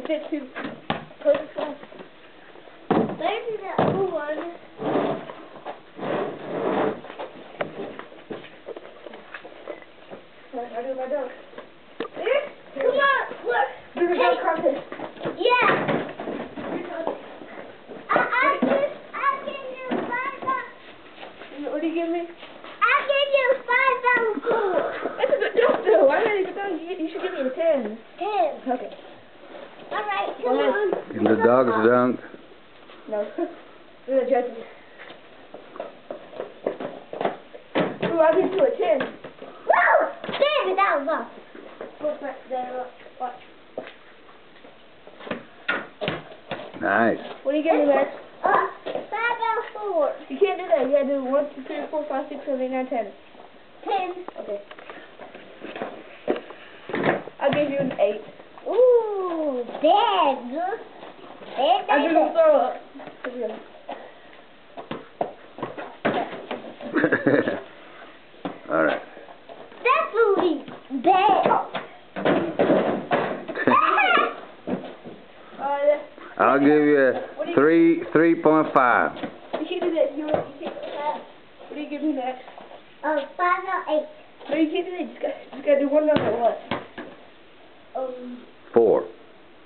If it's too close. Maybe that one. I do my dog. Come on, look. Do the dog contest. Yeah. I give you $5. What do you give me? I give you $5 for. That's a good dog, though. I made a good dog. You should give me a 10. 10. Okay. All right, come on. The dog's dunked. No. We're the judges. Ooh, I'll give you a 10. Woo! David, that was awesome. Look back there. Look. Watch. Nice. What do you give me, Max? $5 for. You can't do that. You gotta do 1, 2, 3, 4, 5, 6, 7, 8, 9, 10. 10. Okay. I'll give you an 8. Ooh, Dad. I'm just gonna throw up. All right. That's really bad. I'll give you a 3.5. You can't do that. You can't do that. What do you give me next? $5 or 8. No, you can't do that. You just gotta do one number. What? 4.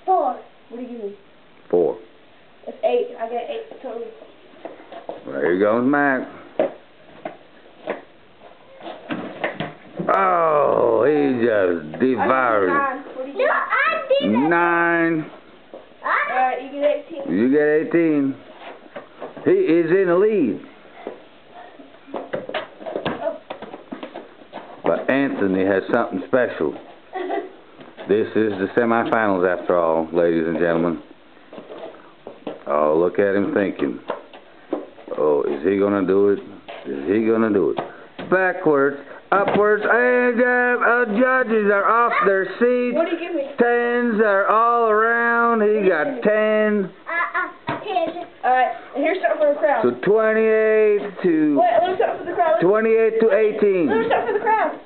4. What do you give me? 4. That's 8. I got 8 total. There you goes Mac. Oh, he just devoured it. No, I didn't. 9. Alright, you get 18. You get 18. He is in the lead. Oh. But Anthony has something special. This is the semifinals after all, ladies and gentlemen. Oh, look at him thinking. Oh, is he going to do it? Is he going to do it? Backwards, upwards, and judges are off their seats. What do you give me? 10s are all around. He got 10. 10. Alright, and here's something for the crowd. So 28 to... Wait, let me start for the crowd. 28 to 18. Let me start for the crowd.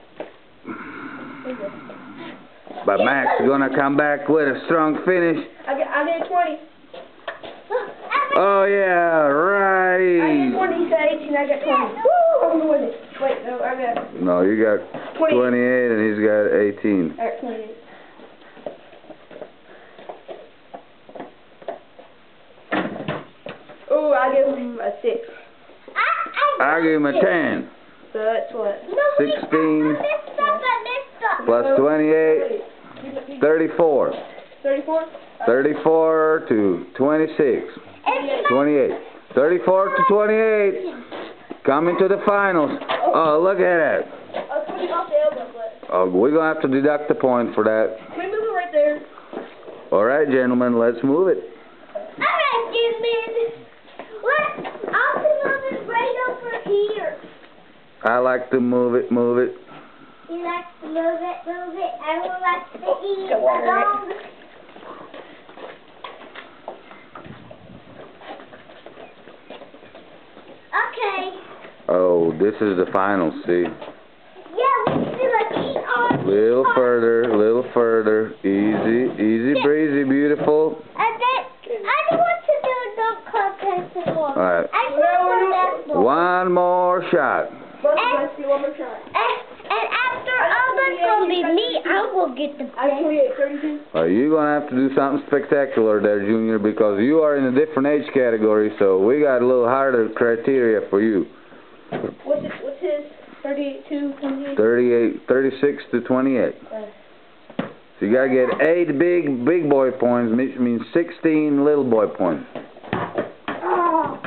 But Max is going to come back with a strong finish. I get 20. Oh, yeah, I get right. 20, he said 18, I got 20. Woo! I'm gonna win it. Wait, no, I got... No, you got 28 and he's got 18. Alright, 28. Oh, I give him a 6. I give him a 10. So that's what? 16 plus 28, 34. 34? 34 to 26. 28. 34 to 28. Coming to the finals. Oh, look at that. I was putting off the elbow, but... Oh, we're going to have to deduct the point for that. Can we move it right there? All right, gentlemen, let's move it. Alright, Jimmy. I'll move it right over here. I like to move it, move it. You like to move it. I would like to eat the dog. Okay. Oh, this is the finals, see? Yeah, we should like eat on. Little further. Easy breezy, beautiful. I don't want to do a dog contest anymore. All right. I want basketball. One more shot. Let's do one more shot. And after all that's going to be me, I will get the I best. 28, 32. You're going to have to do something spectacular there, Junior, because you are in a different age category, so we got a little harder criteria for you. What's his? 32, 28? 38, 36 to 28. So you got to get 8 big boy points, which means 16 little boy points.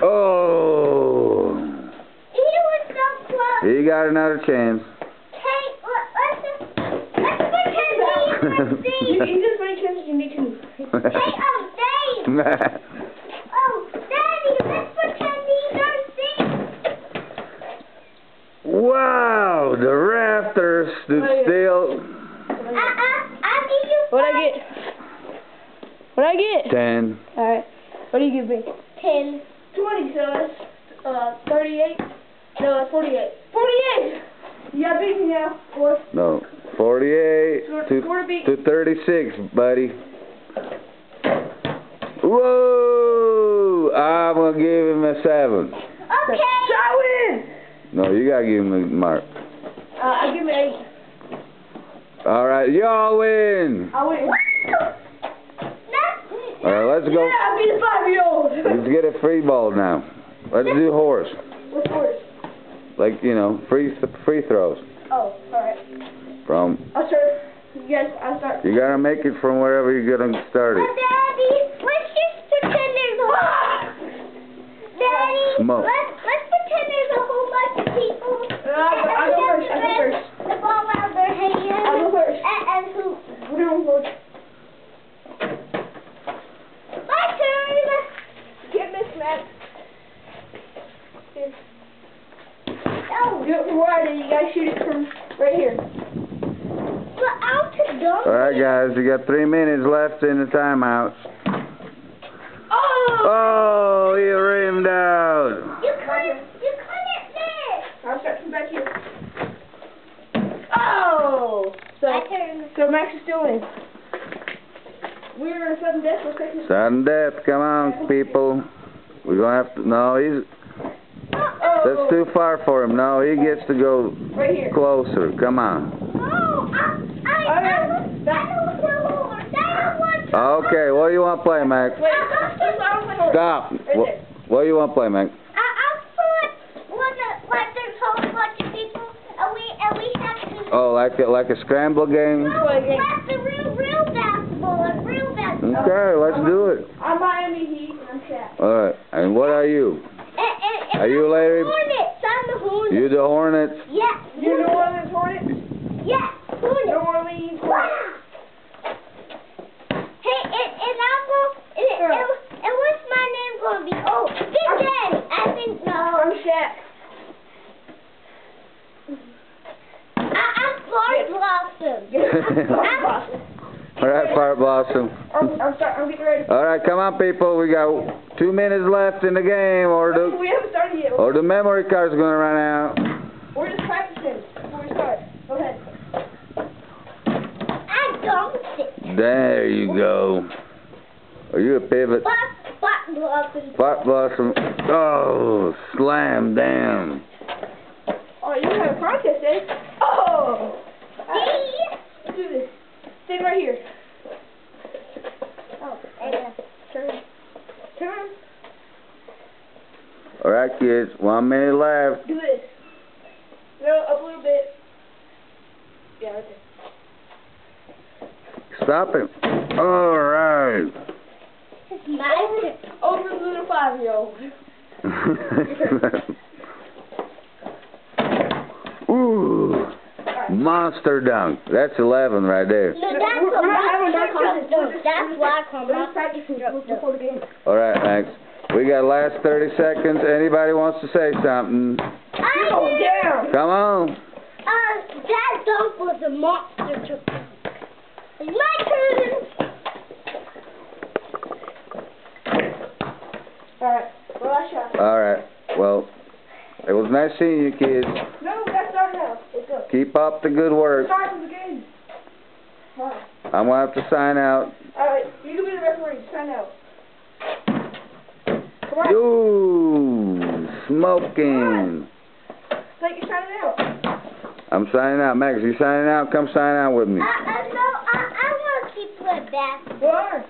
Oh! He was so close. He got another chance. Hey, let's pretend he's You just many chances you need to. Hey, Dave! Oh, Daddy, let's pretend he's our seat. Wow, the rafters stood still. I'll give you What'd I get? What'd I get? 10. Alright. What do you give me? 10. 20, so that's 38. No, that's 48. 48! You got beat me now, boy. No, 48 Score to beat. to 36, buddy. Whoa! I'm gonna give him a 7. Okay. So I win. No, you gotta give him a mark. I give him an 8. Alright, y'all win! I win. Alright, let's go. Yeah, I beat a 5-year-old. Let's get a free ball now. Let's do horse. What's yours? Like, you know, free throws. Oh, alright. From, I'll start. Yes, I'll start. you gotta make it from wherever you're gonna start it. Daddy, let's just pretend there's a Daddy, Smoke. let's pretend there's a whole bunch of people. I'll go first. I'll go first. The ball out their hand. I'll go first. And who? We're going first. My turn. Get this, Matt. Here. Oh, Do it from where I did. You gotta shoot it from right here. but out to go. Alright guys, you got 3 minutes left in the timeout. Oh! Oh, he rimmed out. You couldn't miss. I'll start from back here. Oh! My turn. So Max is still in. We're in sudden death for a second. Sudden death, come on people. We're gonna have to, no, that's too far for him. No, he gets to go Right here. closer. Come on. No, I don't want to. Okay, what do you want to play, Max? Wait, Stop. What do you want to play, Max? I thought like there's a whole bunch of people and we have to. Oh, like a scramble game? No, that's the real basketball, real basketball. Okay, let's do it. I'm Miami Heat and I'm Shaq. Alright, and what are you? And Are you Larry? Hornets. I'm the Hornets. You the Hornets? Yeah. You New Orleans Hornets? Yeah. New Hornets. Orleans Wow. Hornets. Hey, and I'm going. And what's my name going to be? Oh, Big Daddy. I think no. I'm Shaq. I'm Fart Blossom. Alright, Fart Blossom. I'm getting ready. Alright, come on people. We got 2 minutes left in the game or We haven't started yet. the memory card's gonna run out. We're just practicing before we start. Go ahead. I dunked it. There you go. Are you a pivot? Fart Blossom. Fart Blossom. Oh, slam down. Oh, you have a contest, eh? Oh! See? Let's do this. Stand right here. Oh, and Turn. Alright kids, 1 minute left. Do this. No, up a little bit. Yeah, right there. Stop it. Alright. it's my turn. Over the little 5-year-old. Ooh. Monster dunk. That's 11 right there. No, that's We're not having that monster contest. truck dunk. That's why I call We're just monster practicing truck before the dunk. game. Alright, Max. We got last 30 seconds. Anybody wants to say something? Go down. Come on. That dunk was a monster truck dunk. It's my turn. Alright. Well, I shot. Alright. Well, it was nice seeing you kids. No, that's not now. Let's go. Keep up the good work. Start the game. Alright. I'm going to have to sign out. Alright, you can be the referee. Sign out. Come on. Ooh, smoking. Like you're signing out. I'm signing out. Max, you signing out? Come sign out with me. No, I want to keep playing basketball. You are.